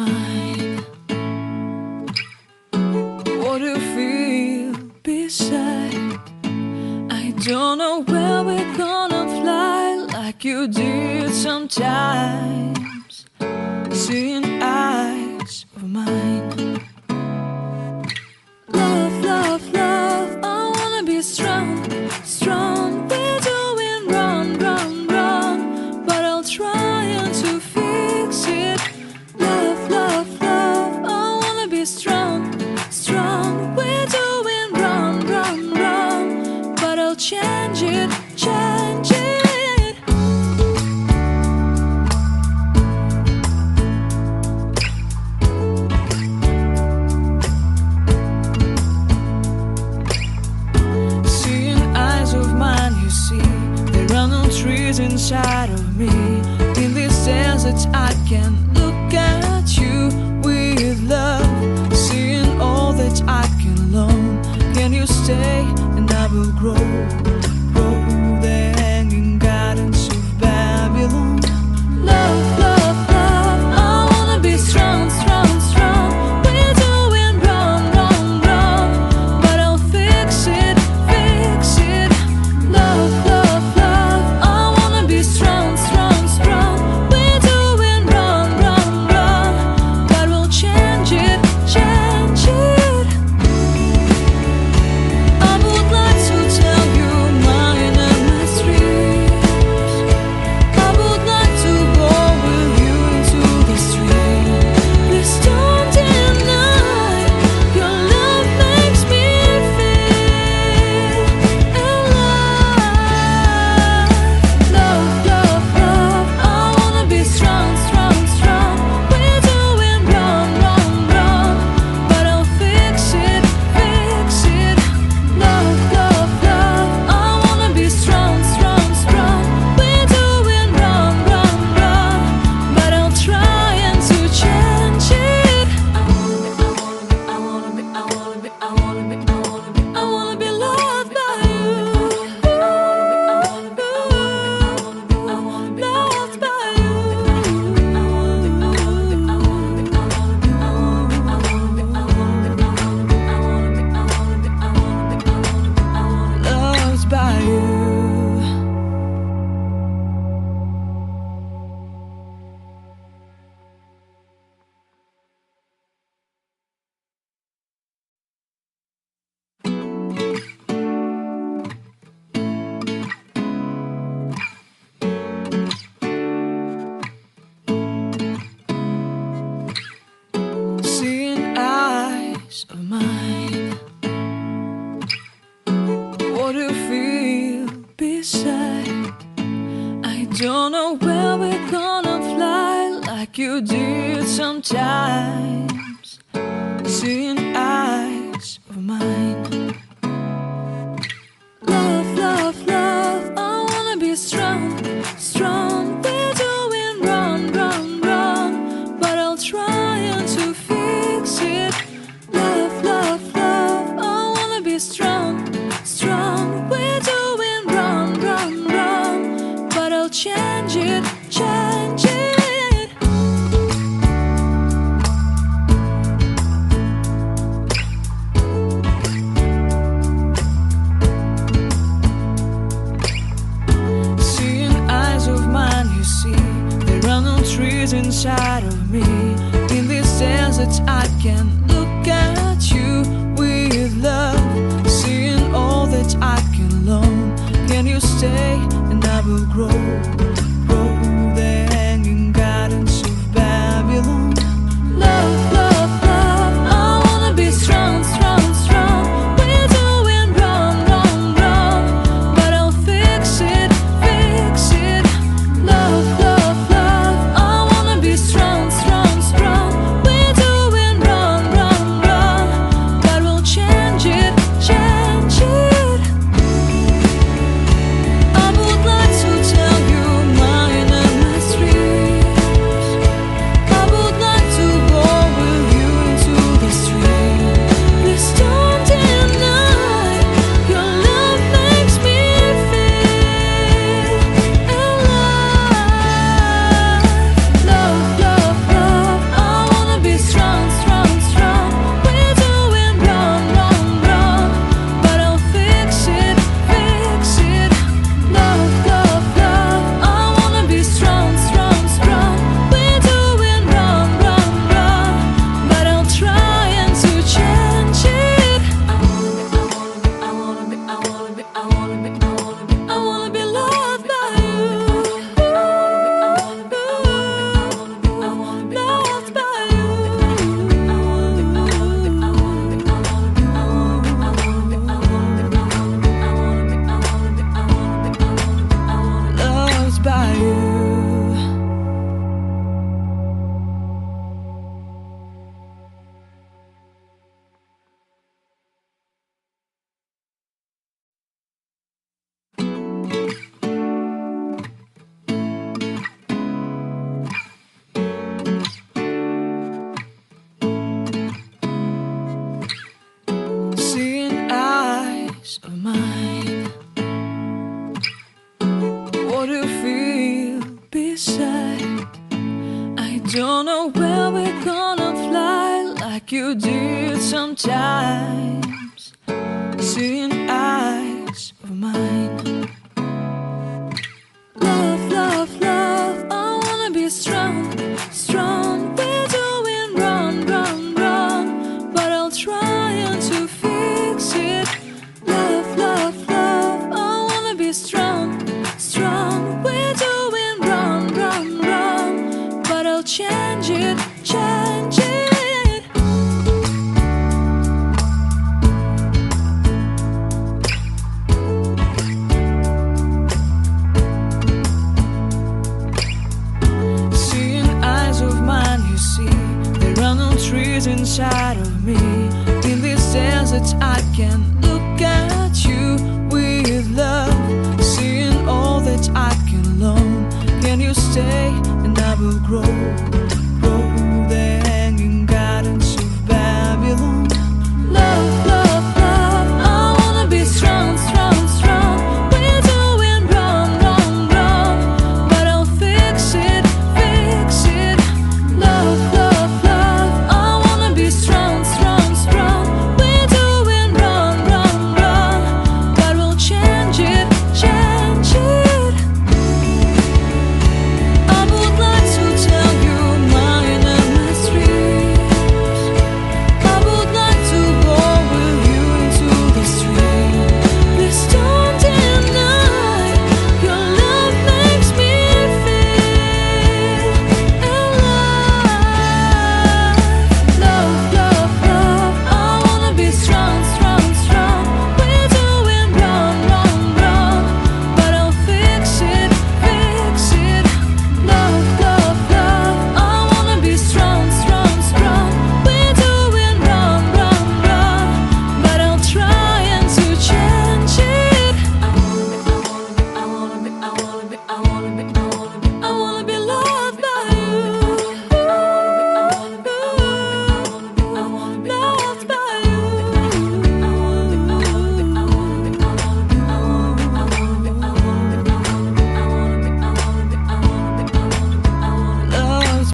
mine. What do you feel beside? I don't know where we're gonna fly like you did sometimes. Seeing eyes of mine. Love, love, love, I wanna be strong, strong. We're doing wrong, wrong, wrong, but I'll try to fix it. Love, love, love, I wanna be strong, strong. We're doing wrong, wrong, wrong, but I'll change it, change it. Trees inside of me. In this sense that I can look at you with love, seeing all that I can learn. Can you stay and I will grow, grow the hanging gardens of Babylon. Love, love, love, I wanna be strong, strong, strong. We're doing wrong, wrong, wrong, but I'll fix it, fix it. Love, love, love, be strong, strong, strong. We're doing wrong, wrong, wrong, but we'll change it, change it. I would like to tell you mine and my dreams. I would like to go with you into the street. Please don't deny your love makes me feel alive. Love, love, love, I wanna be strong, strong, strong. We're doing wrong, wrong, wrong, but I'll fix it, fix it. Love, love, love, I wanna be strong, strong, strong. We're doing wrong, wrong, wrong, but I'll try and to change it. I wanna be, I wanna be, I wanna be, I wanna be, I wanna be, I wanna be loved by you. I wanna be, I wanna be, I wanna be, I wanna be, loved by you. I wanna be, I wanna be, I wanna be, I wanna be, I wanna be, I wanna be, I wanna be, I wanna be, I wanna be, I wanna be, I wanna be, I wanna be, I wanna be, I wanna be, loved by you. Seeing eyes of mine. What do you feel beside? I don't know where we're gonna fly like you did sometimes. Seeing eyes of mine. Love, love, love, I wanna be strong, strong. We're doing wrong, wrong, wrong, but I'll try to fix it. Love, love, love, I wanna be strong, strong. We're doing wrong, wrong, wrong, but I'll change it, change it. Seeing eyes of mine, you see, there are no trees inside of me. In this sense that I can look at you with love, seeing all that I can learn. Can you stay and I will grow, grow the hanging gardens of Babylon. Love, love, love, I wanna be strong, strong, strong. We're doing wrong, wrong, wrong, but I'll fix it, fix it. Love, love, love, I wanna be strong, strong, strong. We're doing wrong, wrong. gonna fly like you did sometimes. Seeing eyes of mine. Love, love, love, I wanna be strong, strong. We're doing wrong, wrong, wrong, but I'll try to fix it. Love, love, love, I wanna be strong, strong. We're doing wrong, wrong, wrong, but I'll change it, change it. Trees inside of me. In this desert I can look at you with love, seeing all that I can learn. Can you stay and I will grow?